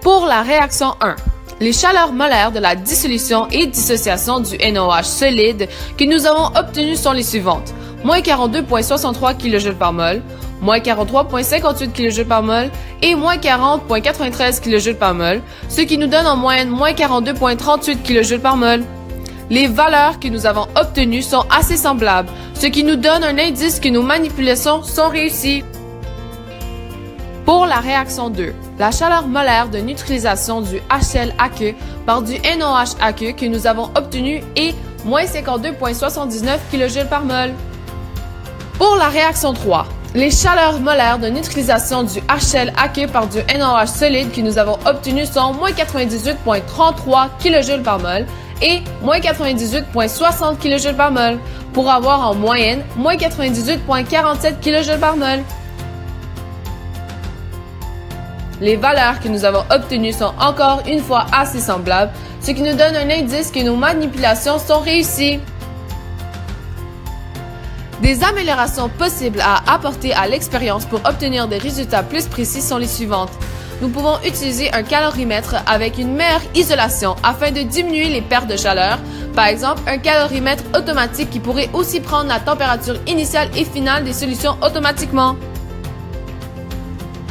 Pour la réaction 1, les chaleurs molaires de la dissolution et dissociation du NaOH solide que nous avons obtenues sont les suivantes. Moins 42,63 kJ par mol, moins 43,58 kJ par mol et moins 40,93 kJ par mol, ce qui nous donne en moyenne moins 42,38 kJ par mol. Les valeurs que nous avons obtenues sont assez semblables, ce qui nous donne un indice que nos manipulations sont réussies. Pour la réaction 2, la chaleur molaire de neutralisation du HL-aqueux par du NaOH-aqueux que nous avons obtenu est moins 52,79 kJ par mol. Pour la réaction 3, les chaleurs molaires de neutralisation du HL-aqueux par du NaOH solide que nous avons obtenu sont moins 98,33 kJ par mol et moins 98,60 kJ par mol, pour avoir en moyenne moins 98,47 kJ par mol. Les valeurs que nous avons obtenues sont encore une fois assez semblables, ce qui nous donne un indice que nos manipulations sont réussies. Des améliorations possibles à apporter à l'expérience pour obtenir des résultats plus précis sont les suivantes. Nous pouvons utiliser un calorimètre avec une meilleure isolation afin de diminuer les pertes de chaleur, par exemple un calorimètre automatique qui pourrait aussi prendre la température initiale et finale des solutions automatiquement.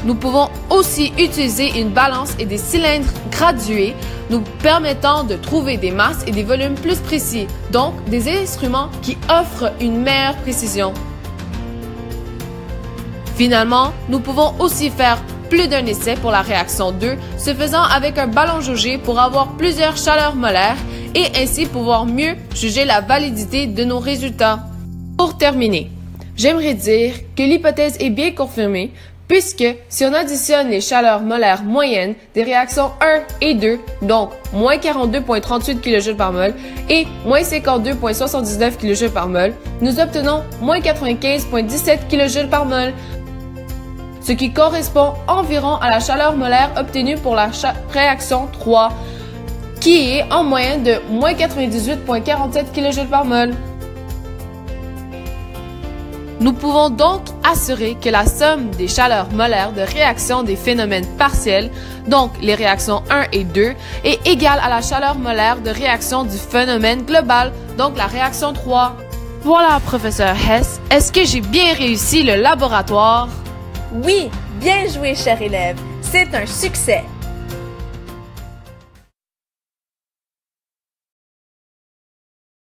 Nous pouvons aussi utiliser une balance et des cylindres gradués nous permettant de trouver des masses et des volumes plus précis, donc des instruments qui offrent une meilleure précision. Finalement, nous pouvons aussi faire plus d'un essai pour la réaction 2, ce faisant avec un ballon jaugé pour avoir plusieurs chaleurs molaires et ainsi pouvoir mieux juger la validité de nos résultats. Pour terminer, j'aimerais dire que l'hypothèse est bien confirmée puisque si on additionne les chaleurs molaires moyennes des réactions 1 et 2, donc moins 42,38 kJ par mol et moins 52,79 kJ par mol, nous obtenons moins 95,17 kJ par mol, ce qui correspond environ à la chaleur molaire obtenue pour la réaction 3, qui est en moyenne de moins 98,47 kJ par mol. Nous pouvons donc assurer que la somme des chaleurs molaires de réaction des phénomènes partiels, donc les réactions 1 et 2, est égale à la chaleur molaire de réaction du phénomène global, donc la réaction 3. Voilà, professeur Hess, est-ce que j'ai bien réussi le laboratoire? Oui, bien joué, cher élève. C'est un succès.